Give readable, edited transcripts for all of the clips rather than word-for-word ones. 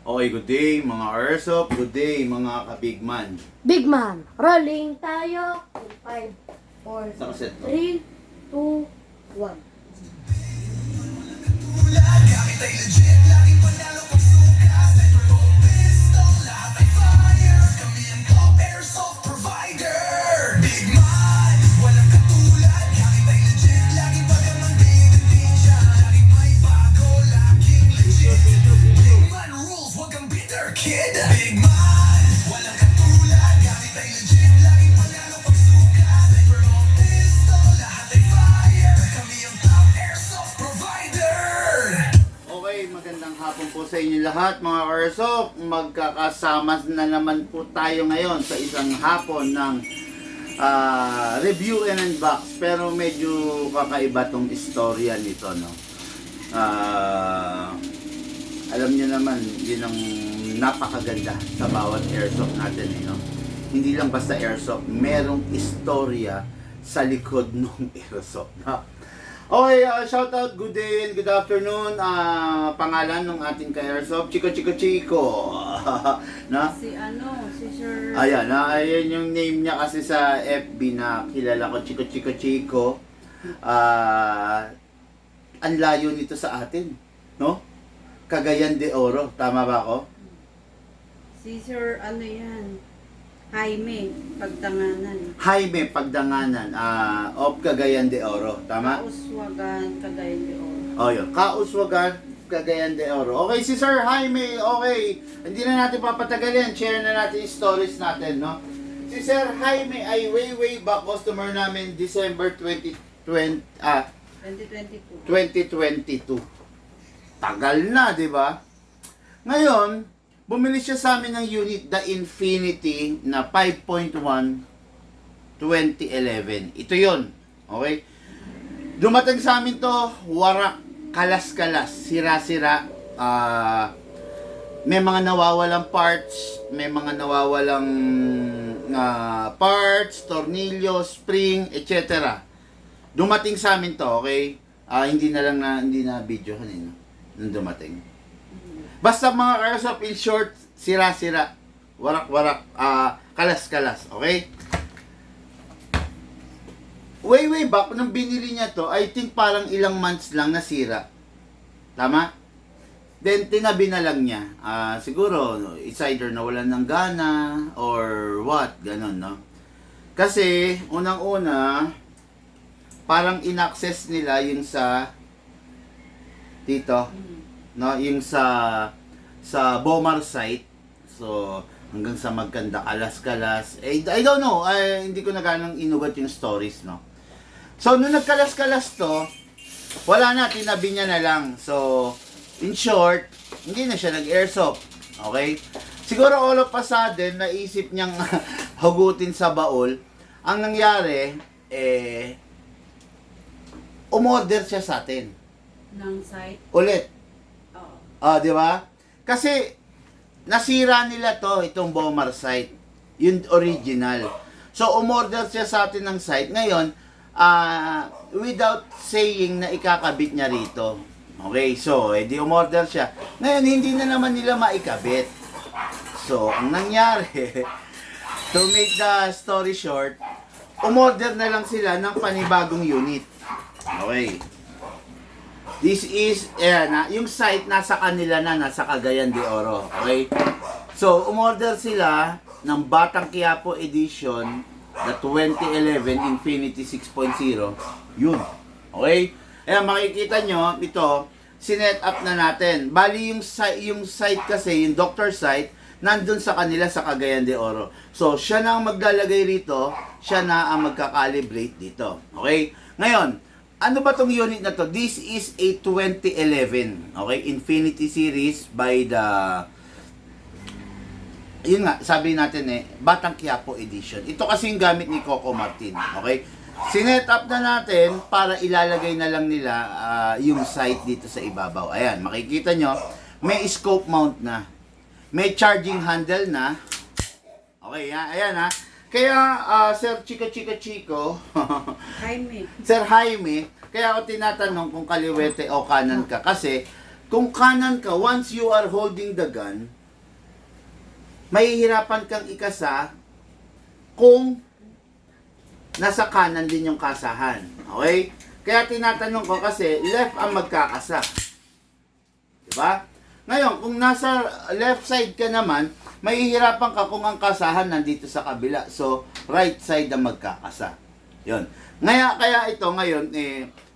Okay, good day mga Airsoft, good day mga kabigman. Big man, rolling tayo. 5, 4, Saan set to? 3, 2, 1. Kid, big man, walang katulad, gamit ay legit, laging panalo pag sukat, sniper o pistol, lahat ay fire, kami ang top airsoft provider. Okay, magandang hapon po sa inyo lahat mga Airsoft. Magkakasama na naman po tayo ngayon sa isang hapon ng review and unbox. Pero medyo kakaiba tong istorya nito, no? Alam niyo naman, yun ang napakaganda sa bawat airsoft natin, no? Hindi lang basta airsoft, merong istorya sa likod ng airsoft, no? Okay, shout out, good day and good afternoon. Pangalan ng ating ka-airsoft, Chico. No? Si Sir... Ayan, ayan yung name niya kasi sa FB na kilala ko, Chico. Ang layo nito sa atin, no? Cagayan de Oro, tama ba ako? Si Sir, Jaime, Pagtanganan. Jaime Pagdanganan, of Cagayan de Oro, tama? Kauswagan, Cagayan de Oro. Oh, yun. Kauswagan, Cagayan de Oro. Okay, si Sir Jaime, okay. Hindi na natin papatagalin. Share na natin yung stories natin, no? Si Sir Jaime ay way back customer namin December 2022. 2022. Tagal na, di ba? Ngayon, bumili siya sa amin ng unit, the Infinity na 5.1 2011. Ito yon, okay? Dumating sa amin to, warak, kalas-kalas, sira-sira. May mga nawawalang parts, may mga nawawalang parts, tornilyo, spring, etc. Dumating sa amin to, okay? Hindi na video kanina nung dumating. Basta mga airsoft, in short, sira-sira, warak-warak, kalas-kalas, okay? Way back, nung binili niya to, I think parang ilang months lang nasira. Tama? Then, tinabi na lang niya. Siguro, it's either nawalan ng gana, or what, ganun, no? Kasi, unang-una, parang in-access nila yung sa dito, no, yung sa Bomar site. So hanggang sa magkanda kalas-kalas, I don't know, hindi ko na ganang inugat yung stories, no. So nung nagkalas-kalas to, wala na, tinabi niya na lang. So in short, hindi na siya nag-airsoft, okay? Siguro all of a sudden naisip niyang hugutin sa baul. Ang nangyari, umorder siya sa atin. Ng site. Ulit. Oo. Di ba? Kasi nasira nila to, itong Bomar site. Yung original. So umorder siya sa atin ng site. Ngayon, without saying na ikakabit niya rito. Okay, so di umorder siya. Ngayon, hindi na naman nila maikabit. So, ang nangyari, to make the story short, umorder na lang sila ng panibagong unit. Okay. This is, yung site nasa kanila na, nasa Cagayan de Oro. Okay? So, umorder sila ng Batang Quiapo Edition, the 2011 Infinity 6.0. Yun. Okay? Ayan, makikita nyo, ito, sinet up na natin. Bali, yung site kasi, yung doctor site, nandun sa kanila sa Cagayan de Oro. So, siya na ang maglalagay rito, siya na ang magka-calibrate dito. Okay? Ngayon, ano ba tong unit na to? This is a 2011, okay? Infinity series by the, yun nga, sabi natin Batang Quiapo Edition. Ito kasi yung gamit ni Coco Martin, okay? Sinet up na natin para ilalagay na lang nila yung sight dito sa ibabaw. Ayan, makikita nyo, may scope mount na. May charging handle na. Okay, ayan ha. Kaya, Sir Chico, Jaime. Sir Jaime, kaya ako tinatanong kung kaliwete o kanan ka. Kasi, Kung kanan ka, once you are holding the gun, mahihirapan kang ikasa kung nasa kanan din yung kasahan. Okay? Kaya tinatanong ko kasi, left ang magkakasa. Diba? Ngayon, kung nasa left side ka naman, mahihirapan ka kung ang kasahan nandito sa kabila. So, right side ang magkakasa. Yun. Kaya ito ngayon,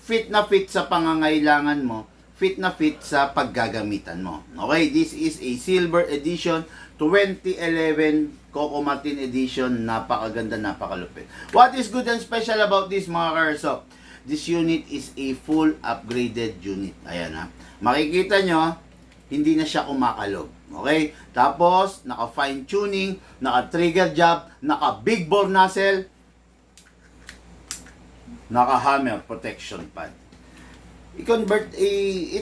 fit na fit sa pangangailangan mo, fit na fit sa paggagamitan mo. Okay, this is a silver edition 2011 Coco Martin edition. Napakaganda, napakalupit. What is good and special about this, mga Karsop? This unit is a full upgraded unit. Ayan ha. Makikita nyo, hindi na siya kumakalog. Okay? Tapos, naka fine tuning, naka trigger job, naka big bore nozzle, naka hammer protection pad. I-convert,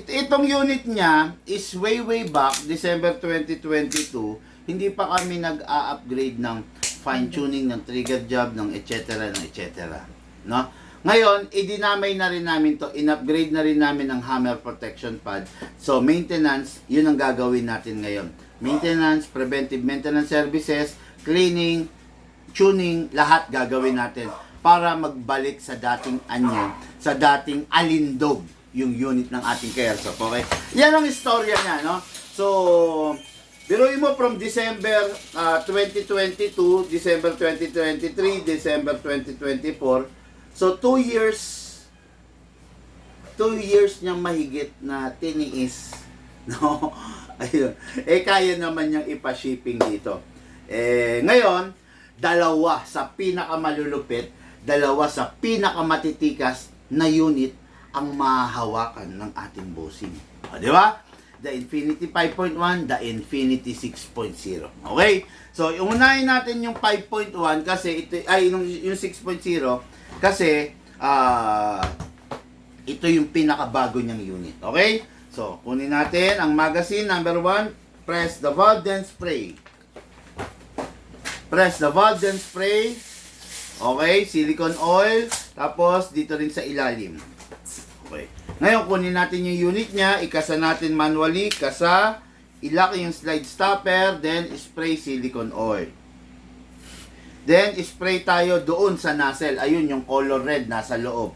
itong unit niya is way back, December 2022, hindi pa kami nag-a-upgrade ng fine tuning, ng trigger job, ng etc. No? Ngayon, idinamay na rin namin to, in-upgrade na rin namin ng hammer protection pad. So, maintenance, yun ang gagawin natin ngayon. Maintenance, preventive maintenance services, cleaning, tuning, lahat gagawin natin para magbalik sa dating anyo, sa dating alindog yung unit ng ating Karsop. Okay? Yan ang istorya niya, no? So, biruin mo from December 2022, December 2023, December 2024. So, 2 years niyang mahigit na tiniis. No? Ayun. Kaya naman niyang ipa-shipping dito. Ngayon, dalawa sa pinakamalulupit, dalawa sa pinakamatitikas na unit ang mahahawakan ng ating bossing. O, di ba? The Infinity 5.1, the Infinity 6.0. Okay? So, unahin natin yung 5.1 kasi ito ay yung 6.0 kasi ito yung pinakabago niyang unit. Okay? So, kunin natin ang magazine number 1, press the valve then spray. Press the valve then spray. Okay, silicone oil, tapos dito rin sa ilalim. Okay. Ngayon, kunin natin yung unit niya, ikasa natin manually, kasa, ilak yung slide stopper, then spray silicone oil. Then, spray tayo doon sa nozzle. Ayun, yung color red nasa loob.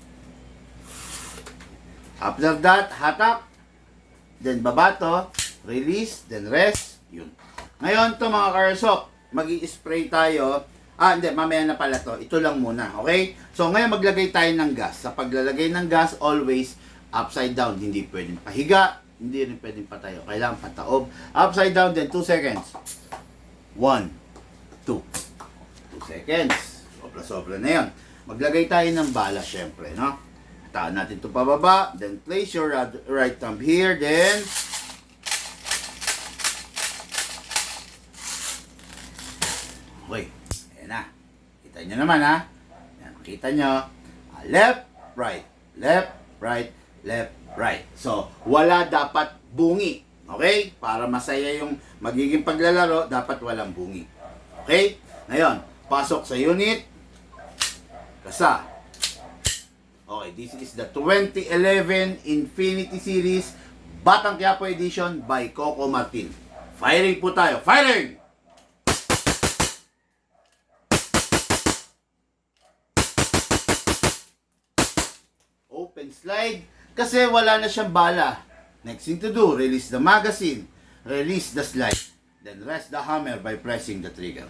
After that, hatak, then babato, release, then rest, yun. Ngayon, to mga Karsop, mag-i-spray tayo. Hindi, mamaya na pala to. Ito lang muna, okay? So, ngayon maglagay tayo ng gas. Sa paglalagay ng gas, always upside down. Hindi pwedeng pahiga, hindi rin pwedeng patayo. Kailangan pataob. Upside down, then 2 seconds. 1, 2 seconds. Sobra-sobra na yun. Maglagay tayo ng bala, syempre, no? Taan natin ito pababa. Then, place your right thumb here. Then, okay. Ayan na. Kita nyo naman, ha? Ayan, makita nyo. Left, right. Left, right. Left, right. So, wala dapat bungi. Okay? Para masaya yung magiging paglalaro, dapat walang bungi. Okay? Ngayon, pasok sa unit. Kasa. Okay, this is the 2011 Infinity Series Batang Quiapo Edition by Coco Martin. Firing po tayo. Firing! Open slide. Kasi wala na siyang bala. Next thing to do, release the magazine. Release the slide. Then rest the hammer by pressing the trigger.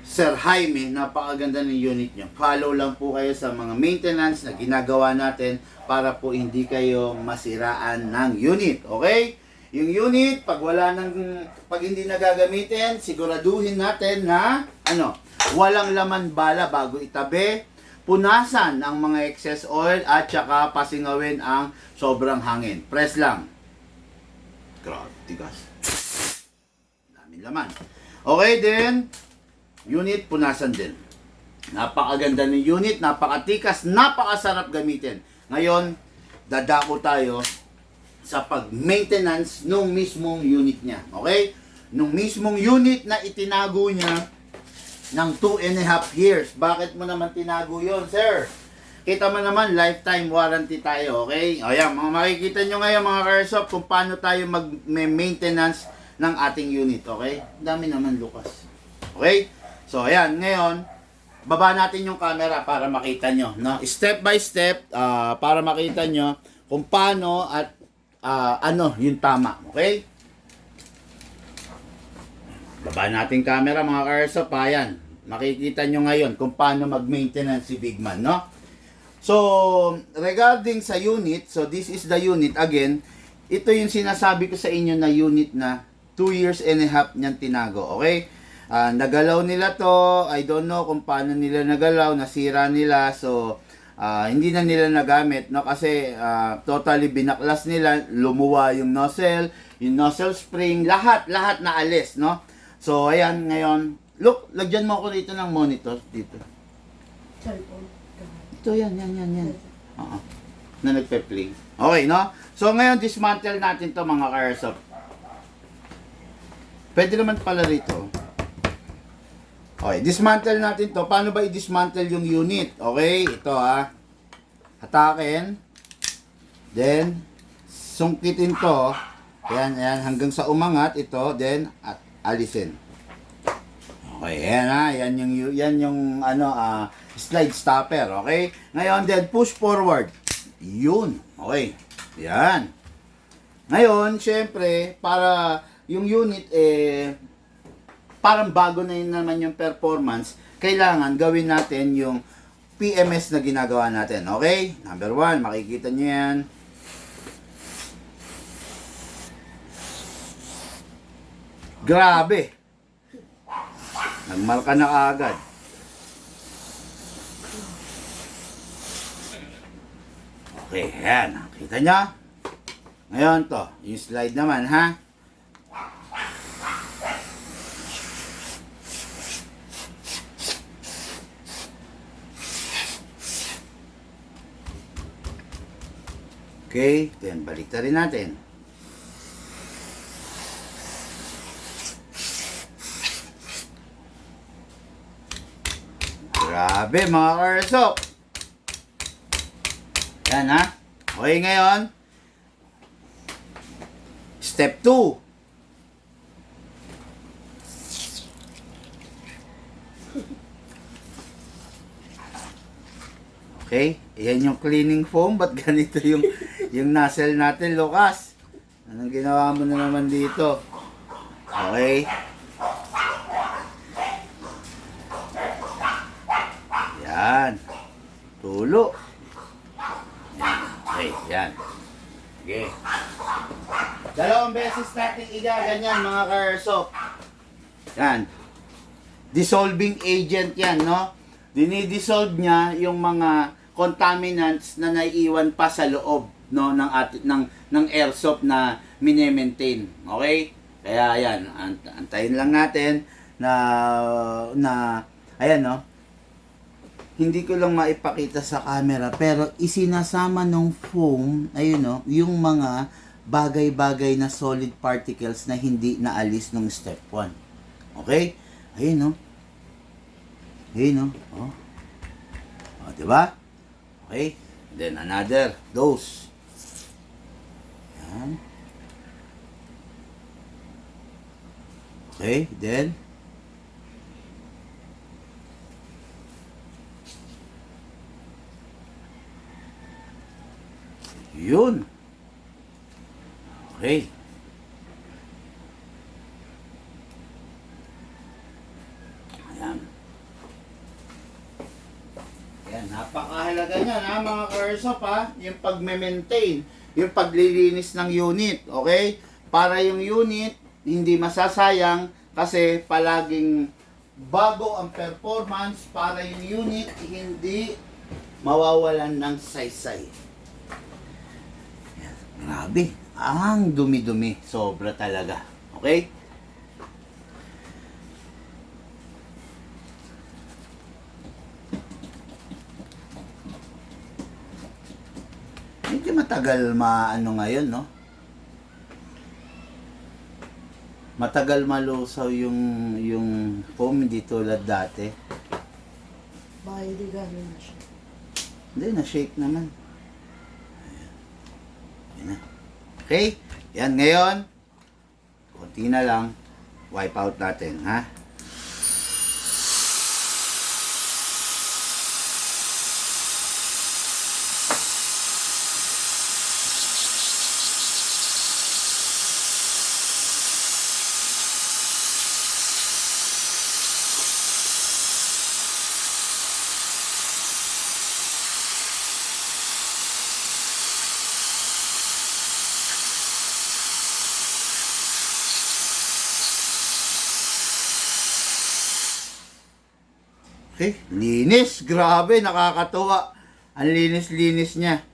Sir Jaime, napakaganda ng unit nyo. Follow lang po kayo sa mga maintenance na ginagawa natin para po hindi kayo masiraan ng unit. Okay? Yung unit, pag hindi nagagamitin, siguraduhin natin na walang laman bala bago itabi. Punasan ang mga excess oil at saka pasingawin ang sobrang hangin. Press lang. Grabe, tigas. Daming laman. Okay, then unit, punasan din. Napakaganda ng unit, napakatikas, napakasarap gamitin. Ngayon, dadako tayo sa pag-maintenance nung mismong unit niya. Okay? Nung mismong unit na itinago niya ng 2.5 years. Bakit mo naman tinago yon, sir? kita mo naman, lifetime warranty tayo, okay? O yan, mga makikita nyo ngayon mga Airsoft kung paano tayo mag-maintenance ng ating unit, okay? Dami naman, Lucas. Okay? So, ayan, ngayon, baba natin yung camera para makita nyo, no? Step by step, para makita nyo kung paano at ano yung tama, okay? Baba natin camera mga Airsoft, ayan. Makikita nyo ngayon kung paano mag-maintenance si Bigman, no? So, regarding sa unit, so this is the unit again. Ito yung sinasabi ko sa inyo na unit na 2 years and a half niyang tinago, okay? Nagalaw nila to, I don't know kung paano nila nagalaw, nasira nila, so hindi na nila nagamit, no? Kasi totally binaklas nila, lumuwa yung nozzle spring, lahat na alis, no? So, ayan, ngayon, look, lagyan mo ako dito ng monitor, dito. Cellphone. Ito, yan. Oo. Na nagpe-play. Okay, no? So, ngayon, dismantle natin to mga Airsoft. Pwede naman pala rito. Okay, dismantle natin to. Paano ba i-dismantle yung unit? Okay, ito hatakin. Then, sungkitin to. Yan, hanggang sa umangat ito. Then, at alisin. Okay, yan yung slide stopper, okay? Ngayon, then push forward. Yun, okay. Yan. Ngayon, syempre, para yung unit, parang bago na yun naman yung performance, kailangan gawin natin yung PMS na ginagawa natin, okay? Number 1, makikita nyo yan. Grabe! Nagmarka na kaagad. Okay, yan. Kita nyo? Ngayon to, yung slide naman, ha? Okay, then balik na rin natin. Grabe mga Airsoft. Yan ha. Okay ngayon. Step 2. Okay. Yan yung cleaning foam. Ba't ganito yung nozzle natin, Lucas? Anong ginawa mo na naman dito? Okay. Yan. Tulo. Yan. Okay, yan. Okay. Dalawang beses natin igaganyan mga Airsoft. Yan. Dissolving agent yan, no? Dinidissolve niya yung mga contaminants na naiiwan pa sa loob, no, ng airsoft na mine-maintain. Okay? Kaya yan, antayin lang natin na ayan, no? Hindi ko lang maipakita sa camera, pero isinasama ng foam, ayun, no, yung mga bagay-bagay na solid particles na hindi naalis nung step 1. Okay? Ayun, no? Ayun, no? Oh. Oh, diba? Okay? Then another dose. Yan. Okay, then yun. Okay. Ayan. Ayan, napakahalaga niyan ha mga Airsoft ha. Yung pag-maintain, yung paglilinis ng unit, okay? Para yung unit hindi masasayang kasi palaging bago ang performance para yung unit hindi mawawalan ng saysay. Grabe, ang dumi-dumi. Sobra talaga. Okay? Medyo matagal maano ngayon, no? Matagal malusaw yung foam, hindi tulad dati. Baka hindi gano'n na siya. Hindi, na-shake naman. Ayan. Ayan na. Okay? Yan, ngayon, konti na lang, wipe out natin, ha? Okay, linis. Grabe, nakakatuwa. Ang linis-linis niya.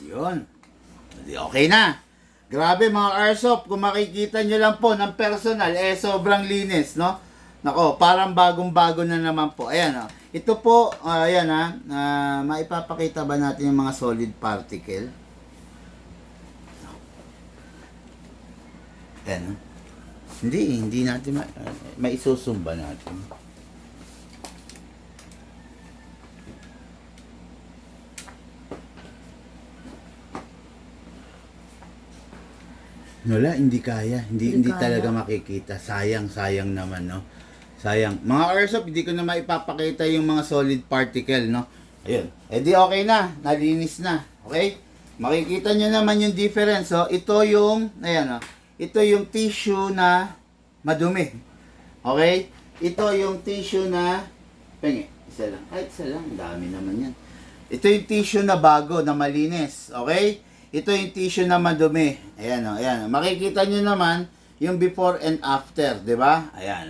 Yun. Di okay na. Grabe mga airsoft, kung makikita nyo lang po ng personal, sobrang linis, no? Nako, parang bagong-bago na naman po. Ayan, oh. Ito po, ayan maipapakita ba natin yung mga solid particle? Ayan, oh. Hindi natin maisusumba natin. Wala, hindi kaya. Hindi kaya. talaga makikita. Sayang naman, no? Sayang. Mga airsoft, hindi ko na maipapakita yung mga solid particle, no? Ayun. Di okay na. Nalinis na. Okay? Makikita nyo naman yung difference, oh. Ito yung, ayan, oh. Ito yung tissue na madumi. Okay? Ito yung tissue na, pengi, isa lang. Ay, isa lang. Dami naman yan. Ito yung tissue na bago, na malinis. Okay? Ito yung tissue na madumi. Ayan, o, ayan. Makikita nyo naman yung before and after, di ba? Ayan.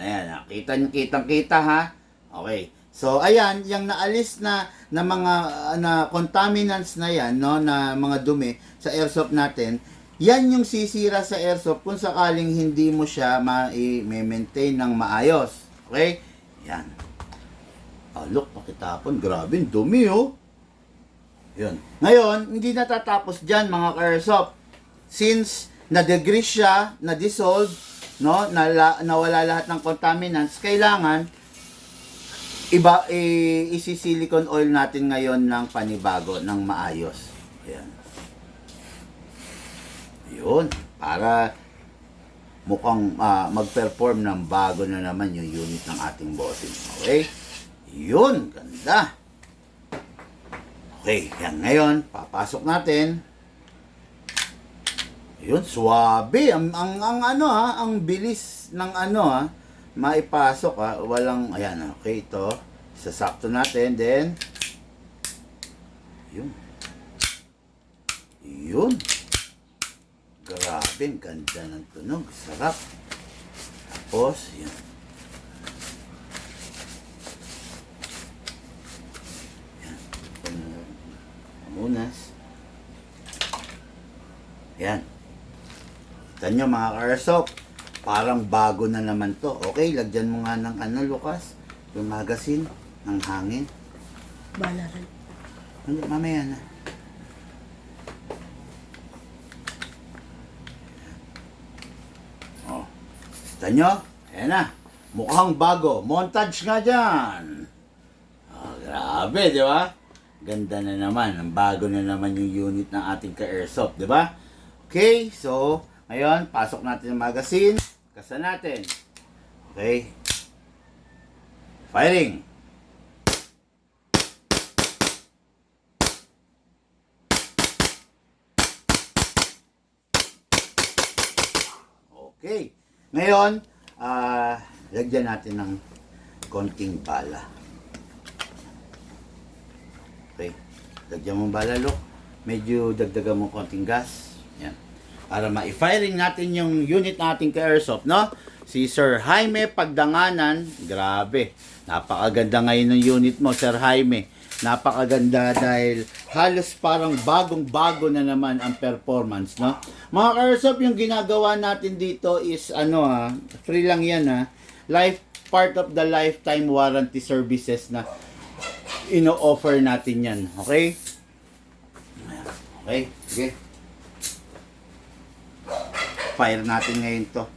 Kitang-kita, ha? Okay. So, ayan, yung naalis na mga contaminants na yan, no, na mga dumi sa airsoft natin, yan yung sisira sa airsoft kung sakaling hindi mo siya ma-maintain ng maayos. Okay? Yan. Oh, look, pakitapon. Grabe, dumi, oh. Yun. Ngayon, hindi natatapos dyan mga ka-airsoft. Since na-degrease siya, na-dissolve, no, nawala lahat ng contaminants, kailangan isi-silicone oil natin ngayon ng panibago, ng maayos. Ayan. Yun. Para mukhang mag-perform ng bago na naman yung unit ng ating bossing. Okay? Yun. Ganda. Okay, yan. Ngayon, papasok natin. Yun, swabe. Ang bilis ng maipasok, ha. Walang, ayan, okay, ito. Sasakto natin, then, yun. Grabe, ang ganda ng tunog. Sarap. Tapos, yun. Unas. Yan. Kita nyo mga ka-airsoft, parang bago na naman to. Okay, lagyan mo nga ng Lucas, yung magazine, ng hangin. Bala rin. Hindi, mamaya na. Oh. Kita nyo? Ayan na. Mukhang bago. Montage nga dyan. Oh, grabe, di ba? Ganda na naman. Ang bago na naman yung unit ng ating ka-airsoft, di ba? Okay, so, ngayon, pasok natin ang magazine. Kasan natin. Okay. Firing. Okay. Ngayon, lagyan natin ng konting bala. Okay. Lagyan mo bala, look. Medyo dagdagan mo konting gas. Yan. Para ma-firing natin yung unit natin ka airsoft, no? Si Sir Jaime Pagdanganan. Grabe. Napakaganda ngayon ng unit mo, Sir Jaime. Napakaganda dahil halos parang bagong-bago na naman ang performance, no? Mga ka-airsoft, yung ginagawa natin dito is free lang yan, part of the lifetime warranty services na ino-offer natin yan, okay? Okay, sige. Fire natin ngayon to.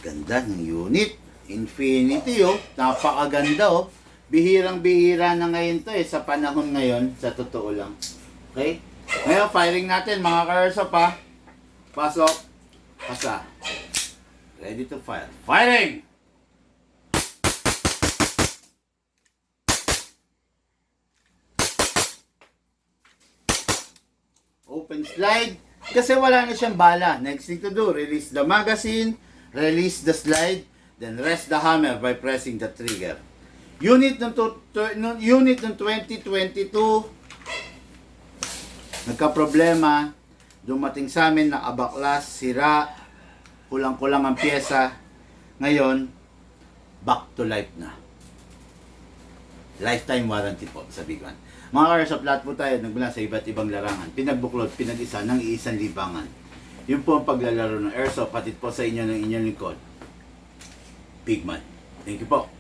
Ganda ng unit. Infinity, oh. Napakaganda, oh. Bihirang-bihira na ngayon to, sa panahon ngayon, sa totoo lang. Okay? Ngayon, firing natin, mga ka-airsoft, ha. Pasok. Pasa. Ready to fire. Firing! Open slide. Kasi wala na siyang bala. Next thing to do, release the magazine, release the slide, then rest the hammer by pressing the trigger. Unit ng 2022, nagka-problema, dumating sa amin na abaklas, sira, kulang-kulang ang pyesa. Ngayon, back to life na. Lifetime warranty po sa Big One. Mga ka-airsoft, lahat po tayo nagmula sa iba't ibang larangan. Pinagbuklod, pinag-isa ng iisang libangan. Yun po ang paglalaro ng airsoft. Patid po sa inyo ng inyong lingkod, Big Man. Thank you po.